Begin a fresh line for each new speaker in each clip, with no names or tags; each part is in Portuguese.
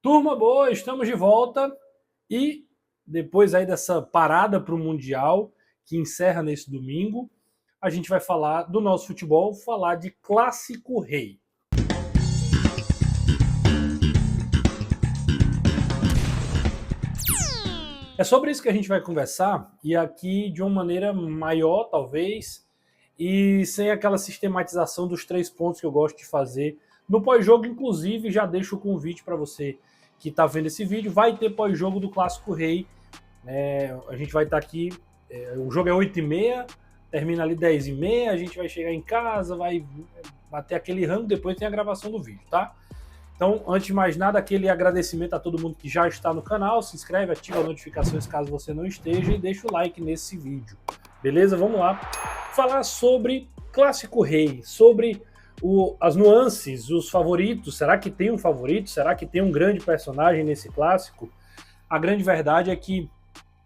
Turma boa, estamos de volta e depois aí dessa parada para o Mundial, que encerra nesse domingo, a gente vai falar do nosso futebol, falar de Clássico Rei. É sobre isso que a gente vai conversar e aqui de uma maneira maior, talvez, e sem aquela sistematização dos 3 pontos que eu gosto de fazer no pós-jogo. Inclusive, já deixo o convite para você que está vendo esse vídeo, vai ter pós-jogo do Clássico Rei. A gente vai estar aqui, o jogo é 8h30, termina ali 10h30, a gente vai chegar em casa, vai bater aquele rango, depois tem a gravação do vídeo, tá? Então, antes de mais nada, aquele agradecimento a todo mundo que já está no canal, se inscreve, ativa as notificações caso você não esteja e deixa o like nesse vídeo, beleza? Vamos lá falar sobre Clássico Rei, sobre as nuances, os favoritos. Será que tem um favorito? Será que tem um grande personagem nesse clássico? A grande verdade é que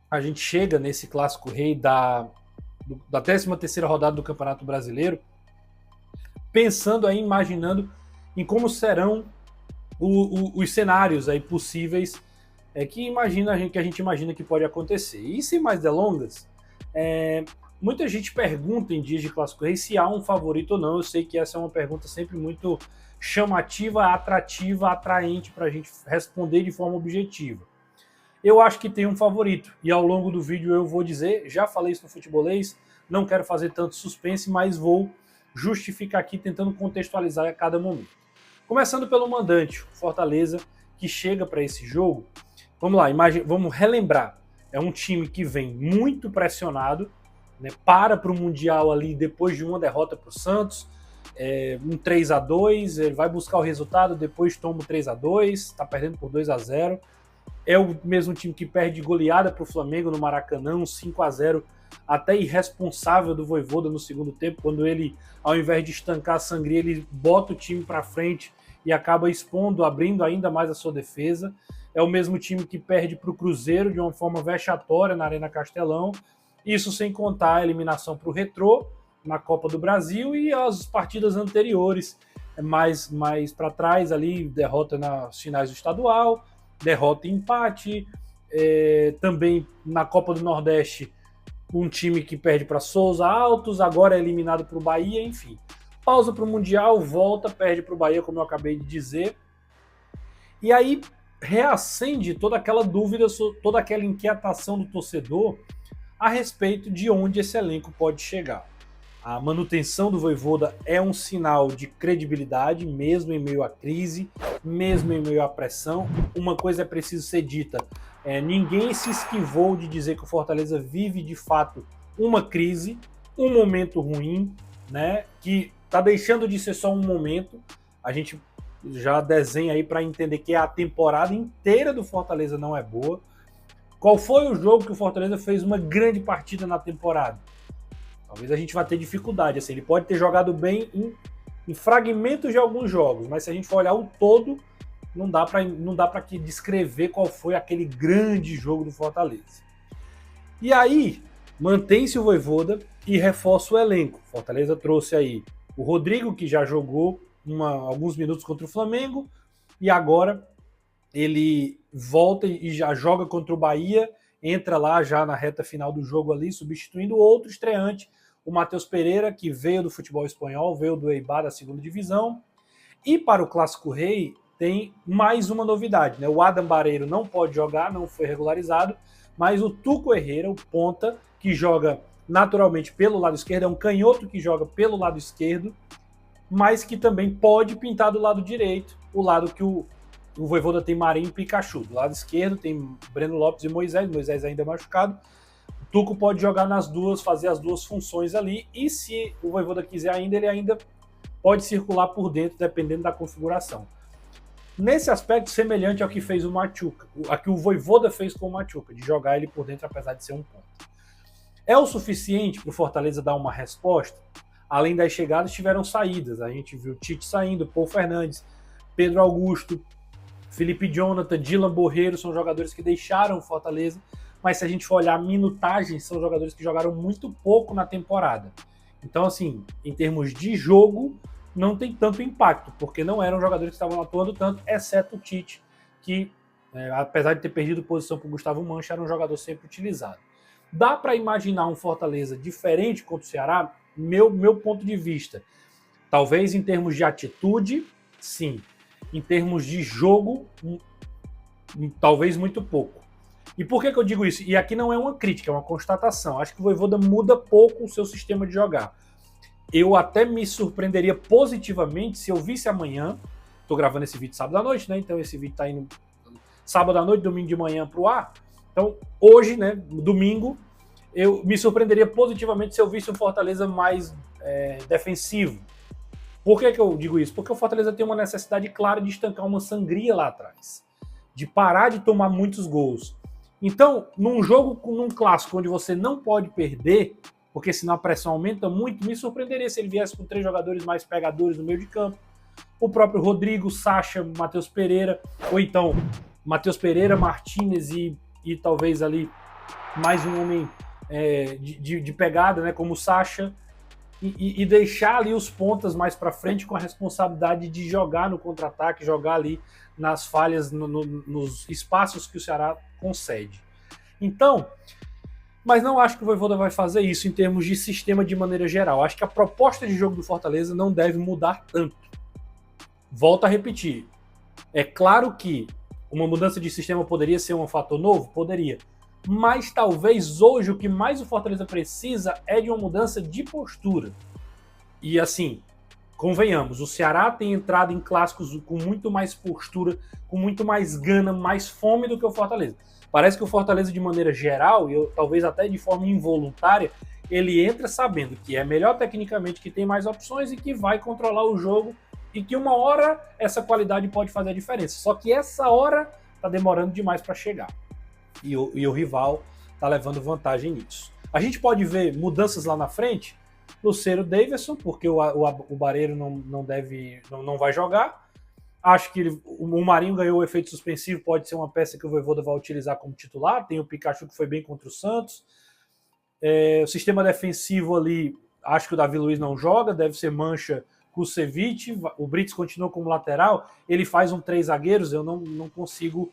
a gente chega nesse Clássico Rei da 13ª rodada do Campeonato Brasileiro pensando aí, imaginando em como serão os cenários aí possíveis que a gente imagina que pode acontecer. E sem mais delongas, muita gente pergunta em dias de Clássico Rei se há um favorito ou não. Eu sei que essa é uma pergunta sempre muito chamativa, atrativa, atraente para a gente responder de forma objetiva. Eu acho que tem um favorito, e ao longo do vídeo eu vou dizer, já falei isso no Futebolês, não quero fazer tanto suspense, mas vou justificar aqui tentando contextualizar a cada momento. Começando pelo mandante, Fortaleza, que chega para esse jogo. Vamos lá, vamos relembrar. É um time que vem muito pressionado, né, para o Mundial ali depois de uma derrota para o Santos, um 3-2, ele vai buscar o resultado, depois toma o 3-2, está perdendo por 2-0. É o mesmo time que perde goleada para o Flamengo no Maracanã, um 5-0, até irresponsável do Vojvoda no segundo tempo, quando ele, ao invés de estancar a sangria, ele bota o time para frente e acaba expondo, abrindo ainda mais a sua defesa. É o mesmo time que perde para o Cruzeiro de uma forma vexatória na Arena Castelão, isso sem contar a eliminação para o Retrô na Copa do Brasil e as partidas anteriores, mais para trás ali, derrota nas finais do estadual, derrota e empate, também na Copa do Nordeste, um time que perde para Souza Altos, agora é eliminado para o Bahia, enfim. Pausa para o Mundial, volta, perde para o Bahia, como eu acabei de dizer. E aí reacende toda aquela dúvida, toda aquela inquietação do torcedor a respeito de onde esse elenco pode chegar. A manutenção do Vojvoda é um sinal de credibilidade, mesmo em meio à crise, mesmo em meio à pressão. Uma coisa é preciso ser dita, ninguém se esquivou de dizer que o Fortaleza vive de fato uma crise, um momento ruim, né, que está deixando de ser só um momento. A gente já desenha aí para entender que a temporada inteira do Fortaleza não é boa. Qual foi o jogo que o Fortaleza fez uma grande partida na temporada? Talvez a gente vá ter dificuldade. Assim, ele pode ter jogado bem em fragmentos de alguns jogos, mas se a gente for olhar o todo, não dá para descrever qual foi aquele grande jogo do Fortaleza. E aí, mantém-se o Vojvoda e reforça o elenco. Fortaleza trouxe aí o Rodrigo, que já jogou alguns minutos contra o Flamengo, e agora ele volta e já joga contra o Bahia, entra lá já na reta final do jogo ali, substituindo outro estreante, o Matheus Pereira, que veio do futebol espanhol, veio do Eibar da segunda divisão. E para o Clássico Rei tem mais uma novidade, né? O Adam Barreiro não pode jogar, não foi regularizado, mas o Tuco Herrera, o ponta, que joga naturalmente pelo lado esquerdo, é um canhoto que joga pelo lado esquerdo, mas que também pode pintar do lado direito, o lado que o Vojvoda tem Marinho e Pikachu. Do lado esquerdo tem Breno Lopes e Moisés ainda machucado. O Tuco pode jogar nas duas, fazer as duas funções ali, e se o Vojvoda quiser ainda, ele ainda pode circular por dentro, dependendo da configuração. Nesse aspecto, semelhante ao que fez o Machuca, a que o Vojvoda fez com o Machuca, de jogar ele por dentro, apesar de ser um ponto. É o suficiente para o Fortaleza dar uma resposta? Além das chegadas, tiveram saídas. A gente viu Tite saindo, Paul Fernandes, Pedro Augusto, Felipe Jonathan, Dylan Borreiro, são jogadores que deixaram o Fortaleza, mas se a gente for olhar a minutagem, são jogadores que jogaram muito pouco na temporada. Então, assim, em termos de jogo, não tem tanto impacto, porque não eram jogadores que estavam atuando tanto, exceto o Tite, que, apesar de ter perdido posição para o Gustavo Mancha, era um jogador sempre utilizado. Dá para imaginar um Fortaleza diferente contra o Ceará? Meu ponto de vista. Talvez em termos de atitude, sim. Em termos de jogo, talvez muito pouco. E por que eu digo isso? E aqui não é uma crítica, é uma constatação. Acho que o Vojvoda muda pouco o seu sistema de jogar. Eu até me surpreenderia positivamente se eu visse amanhã, estou gravando esse vídeo sábado à noite, né? Então esse vídeo está indo sábado à noite, domingo de manhã para o ar. Então hoje, né, domingo, eu me surpreenderia positivamente se eu visse um Fortaleza mais defensivo. Por que eu digo isso? Porque o Fortaleza tem uma necessidade clara de estancar uma sangria lá atrás, de parar de tomar muitos gols. Então, num jogo, num clássico onde você não pode perder, porque senão a pressão aumenta muito, me surpreenderia se ele viesse com 3 jogadores mais pegadores no meio de campo. O próprio Rodrigo, Sacha, Matheus Pereira, ou então Matheus Pereira, Martínez e talvez ali mais um homem de pegada, né, como o Sacha, e deixar ali os pontas mais para frente com a responsabilidade de jogar no contra-ataque, jogar ali nas falhas, nos espaços que o Ceará concede. Então, mas não acho que o Vojvoda vai fazer isso em termos de sistema de maneira geral. Acho que a proposta de jogo do Fortaleza não deve mudar tanto. Volto a repetir. É claro que uma mudança de sistema poderia ser um fator novo? Poderia. Mas talvez hoje o que mais o Fortaleza precisa é de uma mudança de postura. E assim, convenhamos, o Ceará tem entrado em clássicos com muito mais postura, com muito mais gana, mais fome do que o Fortaleza. Parece que o Fortaleza, de maneira geral, e talvez até de forma involuntária, ele entra sabendo que é melhor tecnicamente, que tem mais opções e que vai controlar o jogo e que uma hora essa qualidade pode fazer a diferença. Só que essa hora está demorando demais para chegar. E o rival está levando vantagem nisso. A gente pode ver mudanças lá na frente. Lucero Davidson, porque o Barreiro não vai jogar. Acho que o Marinho ganhou o efeito suspensivo, pode ser uma peça que o Vojvoda vai utilizar como titular. Tem o Pikachu que foi bem contra o Santos. O sistema defensivo ali, acho que o Davi Luiz não joga, deve ser Mancha, Kusevich. O Brits continua como lateral. Ele faz um 3 zagueiros, eu não consigo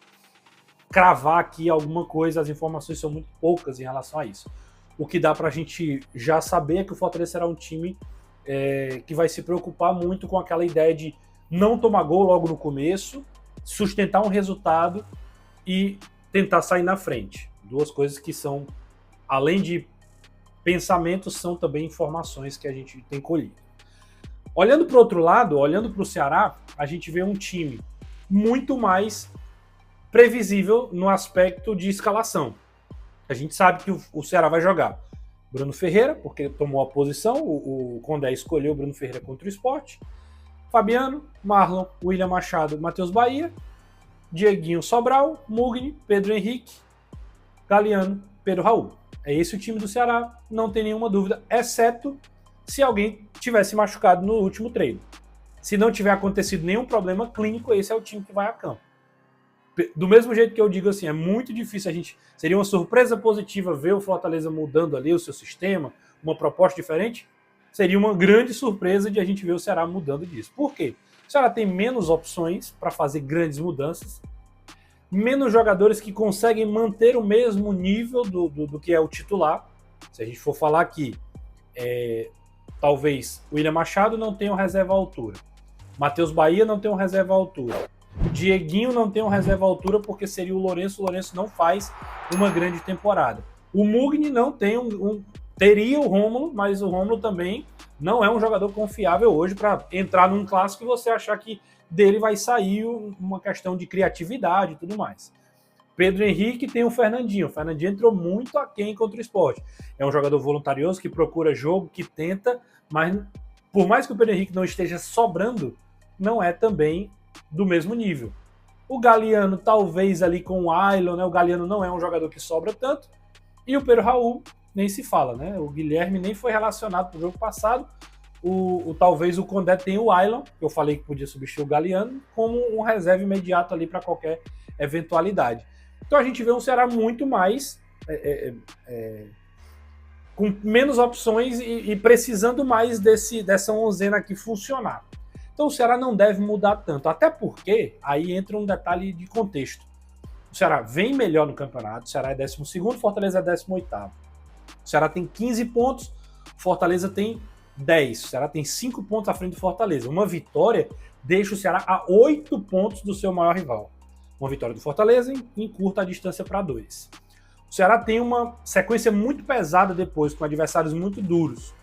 cravar aqui alguma coisa, as informações são muito poucas em relação a isso. O que dá pra gente já saber é que o Fortaleza será um time que vai se preocupar muito com aquela ideia de não tomar gol logo no começo, sustentar um resultado e tentar sair na frente. Duas coisas que são, além de pensamentos, são também informações que a gente tem colhido. Olhando para o outro lado, olhando para o Ceará, a gente vê um time muito mais previsível no aspecto de escalação. A gente sabe que o Ceará vai jogar Bruno Ferreira, porque tomou a posição, o Condé escolheu o Bruno Ferreira contra o Sport, Fabiano, Marlon, William Machado, Matheus Bahia, Dieguinho Sobral, Mugni, Pedro Henrique, Galeano, Pedro Raul. É esse o time do Ceará, não tem nenhuma dúvida, exceto se alguém tivesse machucado no último treino. Se não tiver acontecido nenhum problema clínico, esse é o time que vai a campo. Do mesmo jeito que eu digo assim, é muito difícil seria uma surpresa positiva ver o Fortaleza mudando ali o seu sistema, uma proposta diferente, seria uma grande surpresa de a gente ver o Ceará mudando disso. Por quê? O Ceará tem menos opções para fazer grandes mudanças, menos jogadores que conseguem manter o mesmo nível do que é o titular. Se a gente for falar aqui, talvez o William Machado não tenha um reserva à altura, Matheus Bahia não tem um reserva à altura, Dieguinho não tem um reserva à altura porque seria o Lourenço não faz uma grande temporada. O Mugni não tem teria o Rômulo, mas o Rômulo também não é um jogador confiável hoje para entrar num clássico e você achar que dele vai sair uma questão de criatividade e tudo mais. Pedro Henrique tem o Fernandinho entrou muito aquém contra o Sport. É um jogador voluntarioso que procura jogo, que tenta, mas por mais que o Pedro Henrique não esteja sobrando, não é também do mesmo nível. O Galeano talvez ali com o Ailon, né? O Galeano não é um jogador que sobra tanto, e o Pedro Raul nem se fala, né? O Guilherme nem foi relacionado para o jogo passado. Talvez o Condé tenha o Ailon, que eu falei que podia substituir o Galeano, como um reserva imediato ali para qualquer eventualidade. Então a gente vê um Ceará muito mais com menos opções e precisando mais dessa onzena aqui funcionar. Então o Ceará não deve mudar tanto, até porque aí entra um detalhe de contexto. O Ceará vem melhor no campeonato, o Ceará é 12º, Fortaleza é 18º. O Ceará tem 15 pontos, Fortaleza tem 10. O Ceará tem 5 pontos à frente do Fortaleza. Uma vitória deixa o Ceará a 8 pontos do seu maior rival. Uma vitória do Fortaleza encurta a distância para 2. O Ceará tem uma sequência muito pesada depois, com adversários muito duros.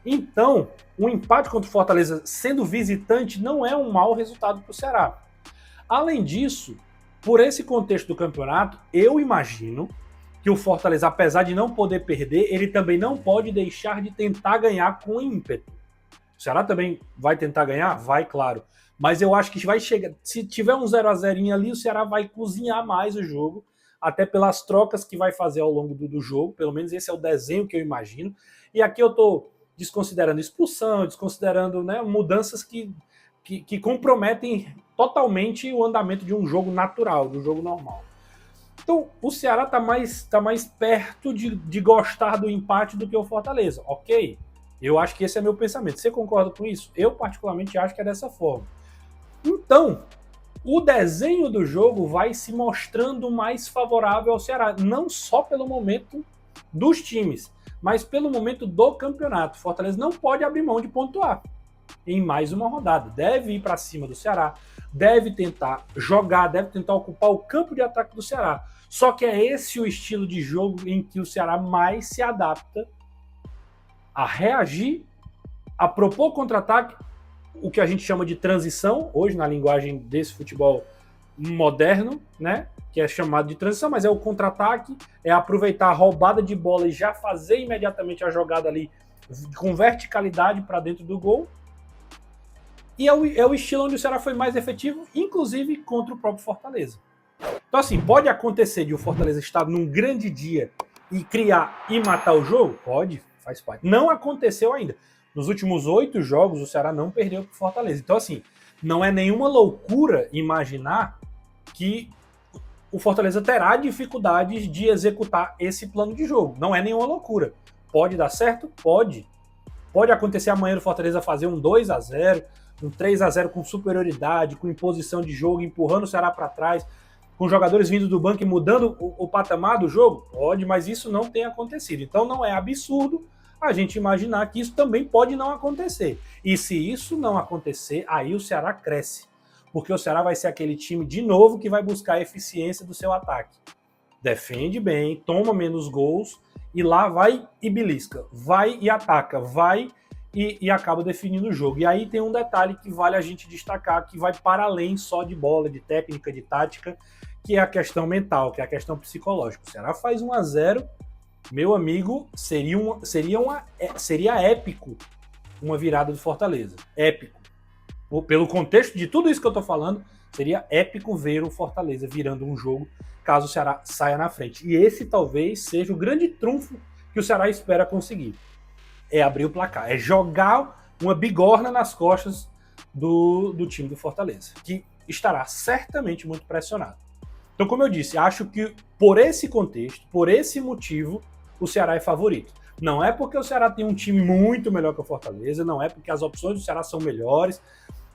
Então, um empate contra o Fortaleza sendo visitante não é um mau resultado para o Ceará. Além disso, por esse contexto do campeonato, eu imagino que o Fortaleza, apesar de não poder perder, ele também não pode deixar de tentar ganhar com ímpeto. O Ceará também vai tentar ganhar? Vai, claro. Mas eu acho que vai chegar. Se tiver um 0-0 ali, o Ceará vai cozinhar mais o jogo, até pelas trocas que vai fazer ao longo do jogo. Pelo menos esse é o desenho que eu imagino. E aqui eu estou desconsiderando expulsão, desconsiderando, né, mudanças que comprometem totalmente o andamento de um jogo natural, de um jogo normal. Então, o Ceará está mais perto de gostar do empate do que o Fortaleza. Ok, eu acho que esse é meu pensamento. Você concorda com isso? Eu, particularmente, acho que é dessa forma. Então, o desenho do jogo vai se mostrando mais favorável ao Ceará, não só pelo momento dos times, mas pelo momento do campeonato. Fortaleza não pode abrir mão de pontuar em mais uma rodada. Deve ir para cima do Ceará, deve tentar jogar, deve tentar ocupar o campo de ataque do Ceará. Só que é esse o estilo de jogo em que o Ceará mais se adapta a reagir, a propor contra-ataque, o que a gente chama de transição, hoje na linguagem desse futebol moderno, né? Que é chamado de transição, mas é o contra-ataque, é aproveitar a roubada de bola e já fazer imediatamente a jogada ali com verticalidade para dentro do gol. E é o estilo onde o Ceará foi mais efetivo, inclusive contra o próprio Fortaleza. Então, assim, pode acontecer de o Fortaleza estar num grande dia e criar e matar o jogo? Pode, faz parte. Não aconteceu ainda. Nos últimos 8 jogos, o Ceará não perdeu para o Fortaleza. Então, assim, não é nenhuma loucura imaginar que o Fortaleza terá dificuldades de executar esse plano de jogo. Não é nenhuma loucura. Pode dar certo? Pode. Pode acontecer amanhã o Fortaleza fazer um 2-0, um 3-0 com superioridade, com imposição de jogo, empurrando o Ceará para trás, com jogadores vindo do banco e mudando o patamar do jogo? Pode, mas isso não tem acontecido. Então não é absurdo a gente imaginar que isso também pode não acontecer. E se isso não acontecer, aí o Ceará cresce. Porque o Ceará vai ser aquele time de novo que vai buscar a eficiência do seu ataque. Defende bem, toma menos gols e lá vai e belisca, vai e ataca, vai e acaba definindo o jogo. E aí tem um detalhe que vale a gente destacar, que vai para além só de bola, de técnica, de tática, que é a questão mental, que é a questão psicológica. O Ceará faz 1-0, meu amigo, seria épico uma virada do Fortaleza. Épico. Pelo contexto de tudo isso que eu estou falando, seria épico ver o Fortaleza virando um jogo caso o Ceará saia na frente. E esse talvez seja o grande trunfo que o Ceará espera conseguir. É abrir o placar, é jogar uma bigorna nas costas do time do Fortaleza, que estará certamente muito pressionado. Então, como eu disse, acho que por esse contexto, por esse motivo, o Ceará é favorito. Não é porque o Ceará tem um time muito melhor que o Fortaleza, não é porque as opções do Ceará são melhores,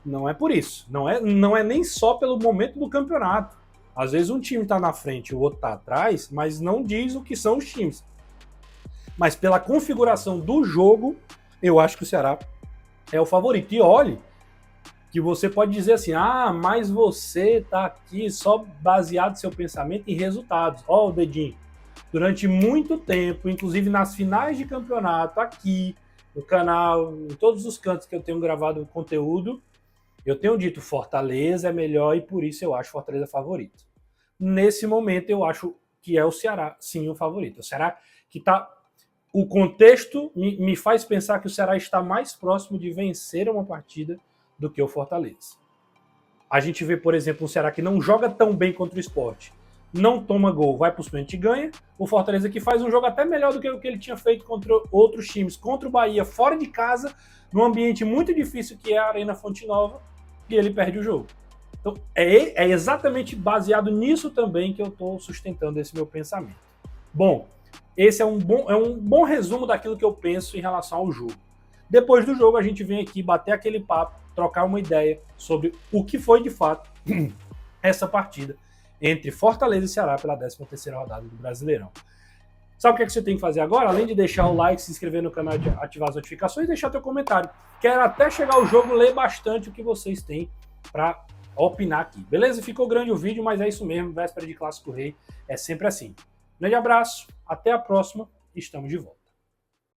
não é por isso. Não é nem só pelo momento do campeonato. Às vezes um time está na frente e o outro está atrás, mas não diz o que são os times. Mas pela configuração do jogo, eu acho que o Ceará é o favorito. E olhe que você pode dizer assim, mas você está aqui só baseado seu pensamento em resultados. Ó o dedinho. Durante muito tempo, inclusive nas finais de campeonato, aqui no canal, em todos os cantos que eu tenho gravado conteúdo, eu tenho dito Fortaleza é melhor e por isso eu acho Fortaleza favorito. Nesse momento eu acho que é o Ceará, sim, o favorito. O Ceará que está... O contexto me faz pensar que o Ceará está mais próximo de vencer uma partida do que o Fortaleza. A gente vê, por exemplo, um Ceará que não joga tão bem contra o Sport, não toma gol, vai para os pênaltis e ganha. O Fortaleza que faz um jogo até melhor do que o que ele tinha feito contra outros times, contra o Bahia, fora de casa, num ambiente muito difícil que é a Arena Fonte Nova, e ele perde o jogo. Então, é exatamente baseado nisso também que eu estou sustentando esse meu pensamento. Bom, esse é um bom resumo daquilo que eu penso em relação ao jogo. Depois do jogo, a gente vem aqui bater aquele papo, trocar uma ideia sobre o que foi de fato essa partida entre Fortaleza e Ceará pela 13ª rodada do Brasileirão. Sabe o que, é que você tem que fazer agora? Além de deixar o like, se inscrever no canal, ativar as notificações e deixar teu comentário. Quero até chegar o jogo, ler bastante o que vocês têm para opinar aqui. Beleza? Ficou grande o vídeo, mas é isso mesmo. Véspera de Clássico Rei é sempre assim. Grande abraço, até a próxima. Estamos de volta.